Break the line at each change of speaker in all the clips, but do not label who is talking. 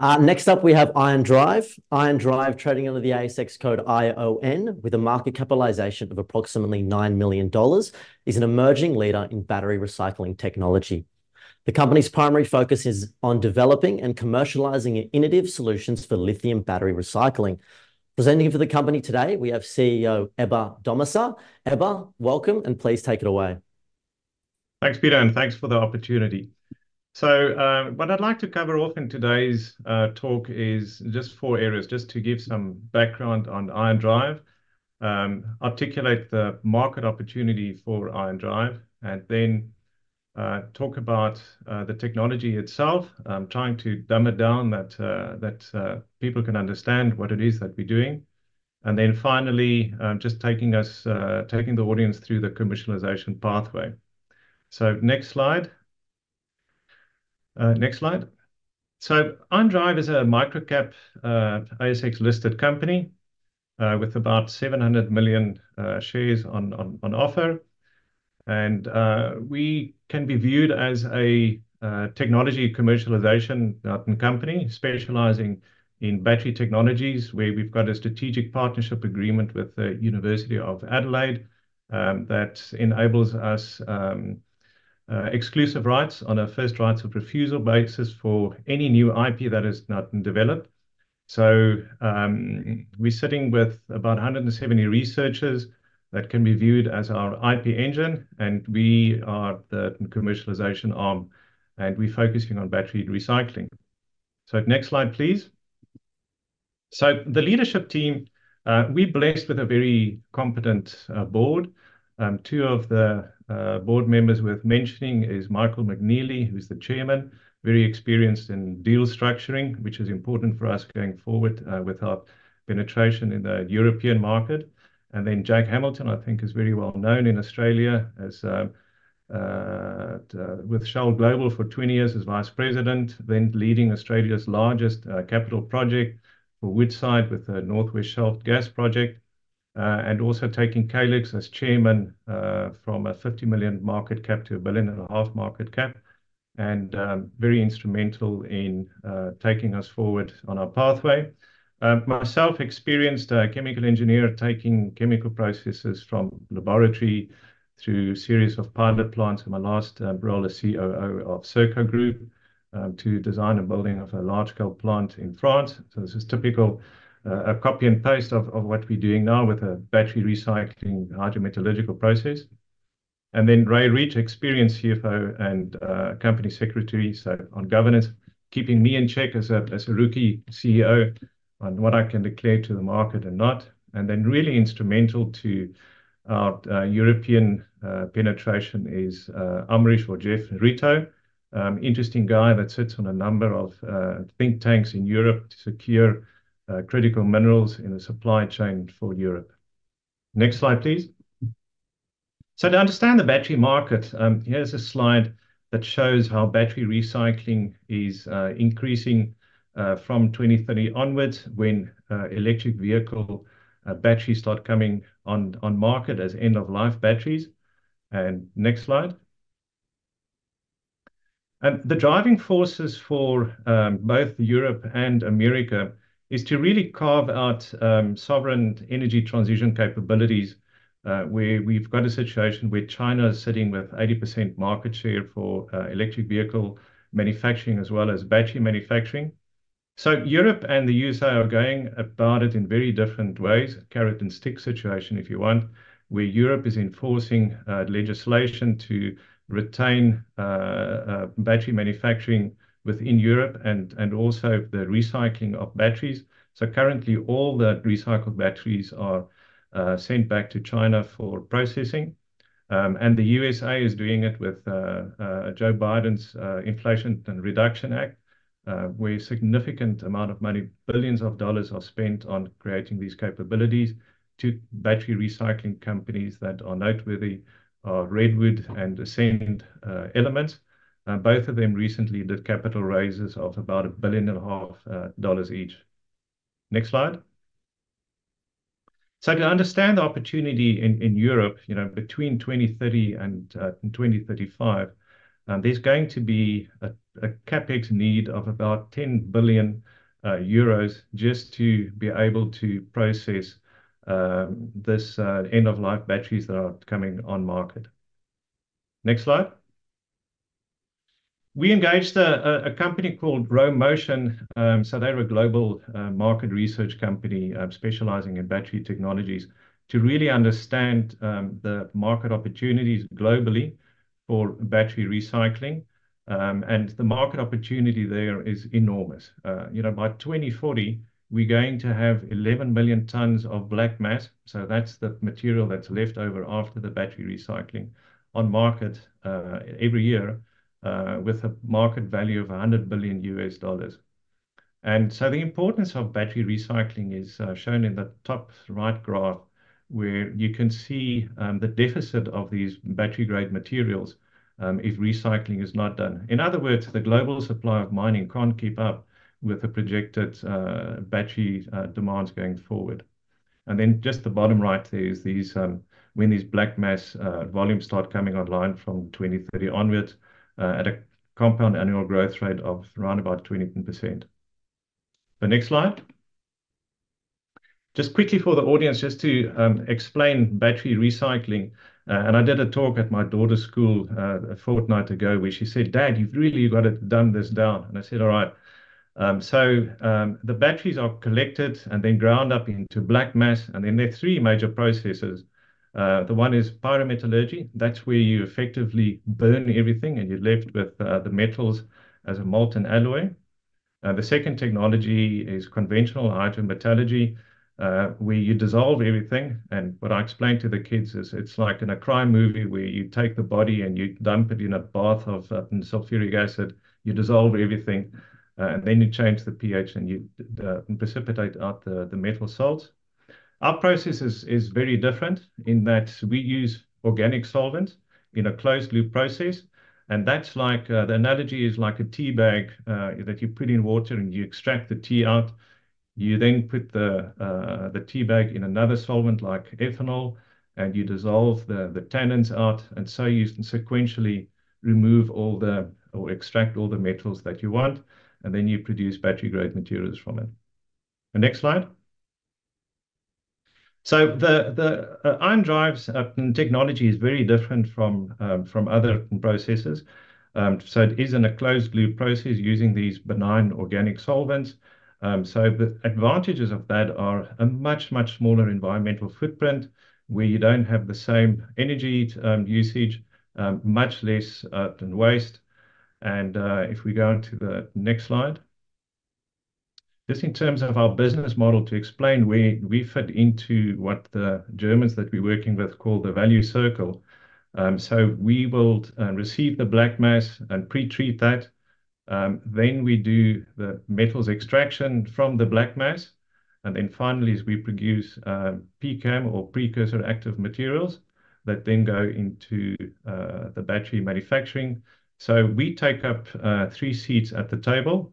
Next up, we have Iondrive. Iondrive, trading under the ASX code ION, with a market capitalization of approximately $9 million, is an emerging leader in battery recycling technology. The company's primary focus is on developing and commercializing innovative solutions for lithium battery recycling. Presenting for the company today, we have CEO Ebbe Dommisse. Ebbe, welcome, and please take it away.
Thanks, Peter, and thanks for the opportunity. So what I'd like to cover off in today's talk is just 4 areas, just to give some background on Iondrive, articulate the market opportunity for Iondrive, and then talk about the technology itself, trying to dumb it down that people can understand what it is that we're doing. And then finally, just taking the audience through the commercialization pathway. So next slide. Next slide. So Iondrive is a microcap ASX listed company with about 700 million shares on offer. And we can be viewed as a technology commercialization company specializing in battery technologies, where we've got a strategic partnership agreement with the University of Adelaide that enables us exclusive rights on a first rights of refusal basis for any new IP that is not developed. So we're sitting with about 170 researchers that can be viewed as our IP engine, and we are the commercialization arm, and we're focusing on battery recycling. So next slide, please. So the leadership team, we're blessed with a very competent board. 2 of the board members worth mentioning is Michael McNeely, who's the chairman, very experienced in deal structuring, which is important for us going forward with our penetration in the European market. And then Jack Hamilton, I think, is very well known in Australia as with Shell Global for 20 years as vice president, then leading Australia's largest capital project for Woodside with the Northwest Shelf gas project. And also taking Calix as chairman from a 50 million market cap to a $1.5 billion market cap, and very instrumental in taking us forward on our pathway. Myself, experienced chemical engineer, taking chemical processes from laboratory through a series of pilot plants in my last role as COO of Circo Group to design and building of a large-scale plant in France. So this is typical. A copy and paste of what we're doing now with a battery recycling hydrometallurgical process. And then Ray Reach, experienced CFO and company secretary, so on governance, keeping me in check as a rookie CEO on what I can declare to the market and not. And then really instrumental to our European penetration is Amrish or Jeff Rito. Interesting guy that sits on a number of think tanks in Europe to secure critical minerals in the supply chain for Europe. Next slide, please. So to understand the battery market, here's a slide that shows how battery recycling is increasing from 2030 onwards, when electric vehicle batteries start coming on market as end-of-life batteries. And next slide. And the driving forces for both Europe and America is to really carve out sovereign energy transition capabilities, where we've got a situation where China is sitting with 80% market share for electric vehicle manufacturing as well as battery manufacturing. So Europe and the USA are going about it in very different ways, carrot and stick situation, if you want, where Europe is enforcing legislation to retain battery manufacturing within Europe and also the recycling of batteries. So currently, all the recycled batteries are sent back to China for processing. And the USA is doing it with Joe Biden's Inflation Reduction Act, where a significant amount of money, billions of dollars, are spent on creating these capabilities. 2 battery recycling companies that are noteworthy are Redwood and Ascend Elements. Both of them recently did capital raises of about $1.5 billion each. Next slide. So to understand the opportunity in Europe, between 2030 and 2035, there's going to be a capex need of about 10 billion euros just to be able to process this end-of-life batteries that are coming on market. Next slide. We engaged a company called Row Motion. So they're a global market research company specializing in battery technologies to really understand the market opportunities globally for battery recycling. And the market opportunity there is enormous. By 2040, we're going to have 11 million tons of black mass. So that's the material that's left over after the battery recycling on market every year. With a market value of 100 billion US dollars. And so the importance of battery recycling is shown in the top right graph, where you can see the deficit of these battery grade materials if recycling is not done. In other words, the global supply of mining can't keep up with the projected battery demands going forward. And then just the bottom right there is these when these black mass volumes start coming online from 2030 onwards, at a compound annual growth rate of around about 20%. The next slide. Just quickly for the audience, just to explain battery recycling. And I did a talk at my daughter's school a fortnight ago where she said, "Dad, you've really got to dumb this down." And I said, "All right." The batteries are collected and then ground up into black mass. And then there are three major processes. The one is pyrometallurgy. That's where you effectively burn everything and you're left with the metals as a molten alloy. The second technology is conventional hydrometallurgy, where you dissolve everything. And what I explained to the kids is it's like in a crime movie where you take the body and you dump it in a bath of sulfuric acid, you dissolve everything, and then you change the pH and you precipitate out the metal salts. Our process is very different in that we use organic solvents in a closed loop process. And that's like the analogy is like a tea bag that you put in water and you extract the tea out. You then put the tea bag in another solvent like ethanol and you dissolve the tannins out. And so you sequentially remove or extract all the metals that you want. And then you produce battery grade materials from it. The next slide. So the Iondrive's technology is very different from other processes. So it is in a closed loop process using these benign organic solvents. So the advantages of that are a much smaller environmental footprint, where you don't have the same energy usage, much less than waste. And if we go on to the next slide. Just in terms of our business model to explain where we fit into what the Germans that we're working with call the value circle. So we will receive the black mass and pre-treat that. Then we do the metals extraction from the black mass. And then finally, we produce PCAM or precursor active materials that then go into the battery manufacturing. So we take up 3 seats at the table.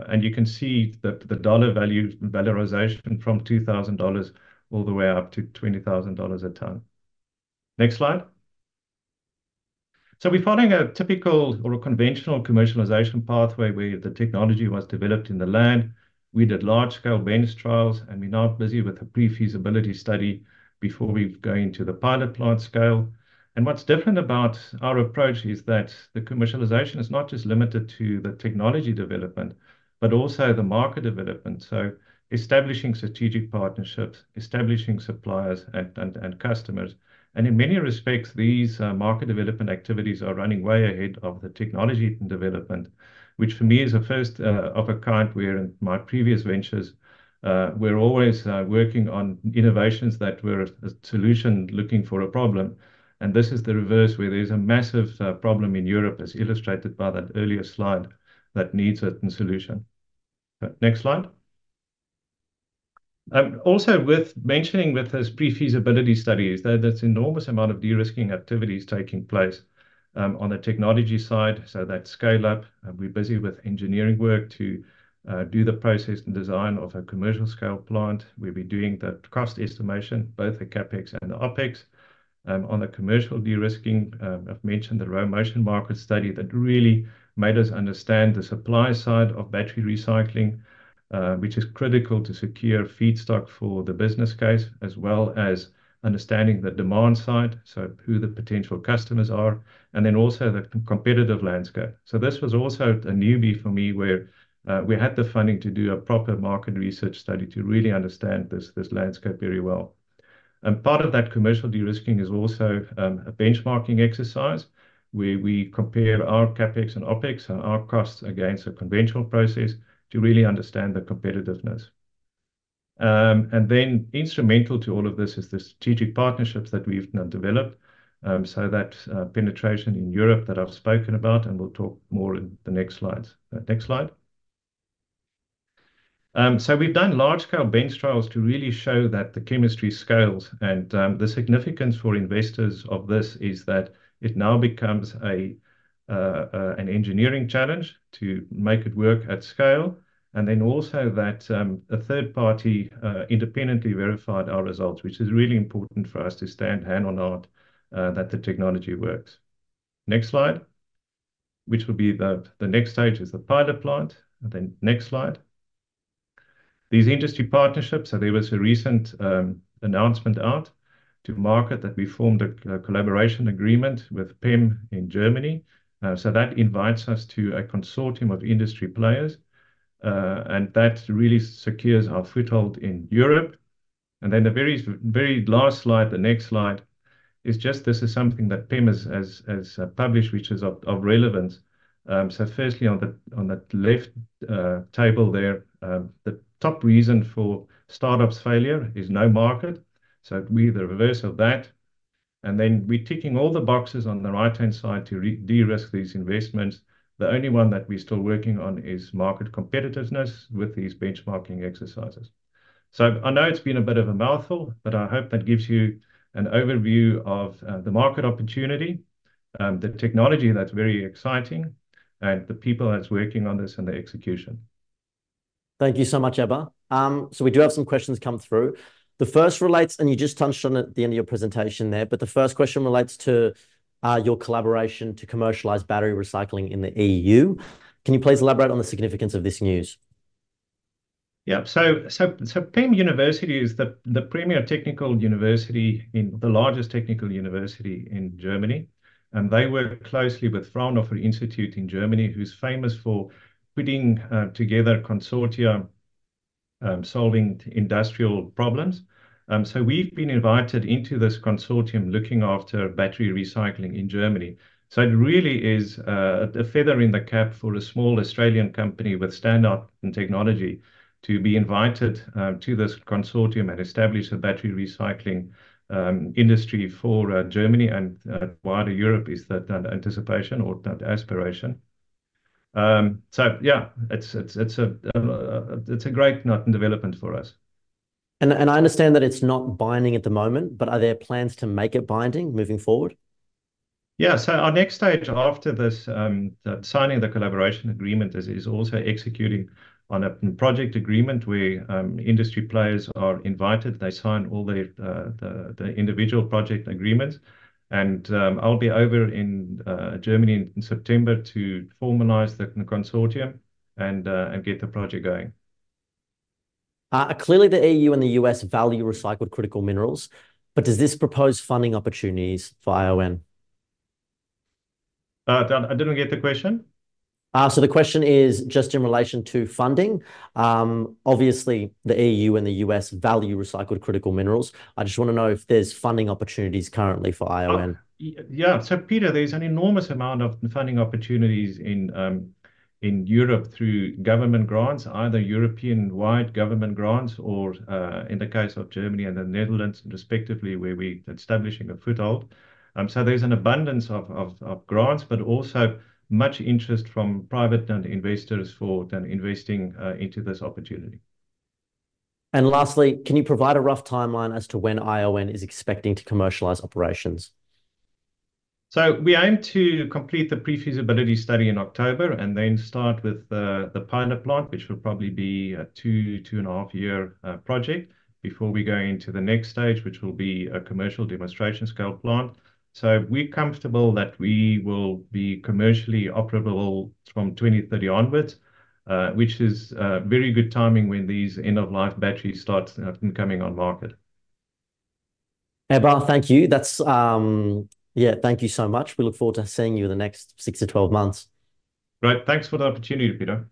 And you can see the dollar value valorization from $2,000 all the way up to $20,000 a ton. Next slide. So we're following a typical or a conventional commercialization pathway where the technology was developed in the lab. We did large-scale bench trials, and we're now busy with a pre-feasibility study before we go into the pilot plant scale. And what's different about our approach is that the commercialization is not just limited to the technology development, but also the market development. So establishing strategic partnerships, establishing suppliers and customers. And in many respects, these market development activities are running way ahead of the technology development, which for me is a first of a kind, where in my previous ventures, we're always working on innovations that were a solution looking for a problem. And this is the reverse, where there's a massive problem in Europe, as illustrated by that earlier slide, that needs a solution. Next slide. Also worth mentioning with this pre-feasibility study is that there's enormous amount of de-risking activities taking place on the technology side. So that scale up, we're busy with engineering work to do the process and design of a commercial scale plant. We'll be doing the cost estimation, both the CapEx and the OpEx. On the commercial de-risking, I've mentioned the row motion market study that really made us understand the supply side of battery recycling, which is critical to secure feedstock for the business case, as well as understanding the demand side, so who the potential customers are, and then also the competitive landscape. So this was also a newbie for me, where we had the funding to do a proper market research study to really understand this landscape very well. And part of that commercial de-risking is also a benchmarking exercise where we compare our CapEx and OpEx and our costs against a conventional process to really understand the competitiveness. And then instrumental to all of this is the strategic partnerships that we've now developed. So that penetration in Europe that I've spoken about, and we'll talk more in the next slides. Next slide. So we've done large-scale bench trials to really show that the chemistry scales, and the significance for investors of this is that it now becomes an engineering challenge to make it work at scale, and then also that a third party independently verified our results, which is really important for us to stand hand on heart that the technology works. Next slide, which will be the next stage is the pilot plant, and then next slide. These industry partnerships, so there was a recent announcement out to market that we formed a collaboration agreement with PEM in Germany. So that invites us to a consortium of industry players, and that really secures our foothold in Europe. And then the very last slide, the next slide, is just this is something that PEM has published, which is of relevance. So firstly, on that left table there, the top reason for startups failure is no market. So we're the reverse of that. And then we're ticking all the boxes on the right-hand side to de-risk these investments. The only one that we're still working on is market competitiveness with these benchmarking exercises. So I know it's been a bit of a mouthful, but I hope that gives you an overview of the market opportunity, the technology that's very exciting, and the people that's working on this and the execution.
Thank you so much, Ebbe. So we do have some questions come through. The first relates, and you just touched on it at the end of your presentation there, but the first question relates to your collaboration to commercialize battery recycling in the EU. Can you please elaborate on the significance of this news?
Yeah, so PEM University is the premier technical university, the largest technical university in Germany. And they work closely with Fraunhofer Institute in Germany, who's famous for putting together consortia solving industrial problems. So we've been invited into this consortium looking after battery recycling in Germany. So it really is a feather in the cap for a small Australian company with standout in technology to be invited to this consortium and establish a battery recycling industry for Germany and wider Europe is that anticipation or that aspiration. So yeah, it's a great development for us.
And I understand that it's not binding at the moment, but are there plans to make it binding moving forward?
Yeah, so our next stage after this, signing the collaboration agreement is also executing on a project agreement where industry players are invited. They sign all the individual project agreements. And I'll be over in Germany in September to formalize the consortium and get the project going.
Clearly, the EU and the US value recycled critical minerals, but does this propose funding opportunities for ION?
I didn't get the question.
So the question is just in relation to funding. Obviously, the EU and the US value recycled critical minerals. I just want to know if there's funding opportunities currently for ION.
Yeah, so Peter, there's an enormous amount of funding opportunities in Europe through government grants, either European-wide government grants or in the case of Germany and the Netherlands, respectively, where we're establishing a foothold. So there's an abundance of grants, but also much interest from private investors for investing into this opportunity.
And lastly, can you provide a rough timeline as to when ION is expecting to commercialize operations?
So we aim to complete the pre-feasibility study in October and then start with the pilot plant, which will probably be a 2.5 year project. before we go into the next stage, which will be a commercial demonstration scale plant. So we're comfortable that we will be commercially operable from 2030 onwards, which is very good timing when these end-of-life batteries start coming on market.
Ebbe, thank you. Yeah, thank you so much. We look forward to seeing you in the next 6 to 12 months.
Right. Thanks for the opportunity, Peter.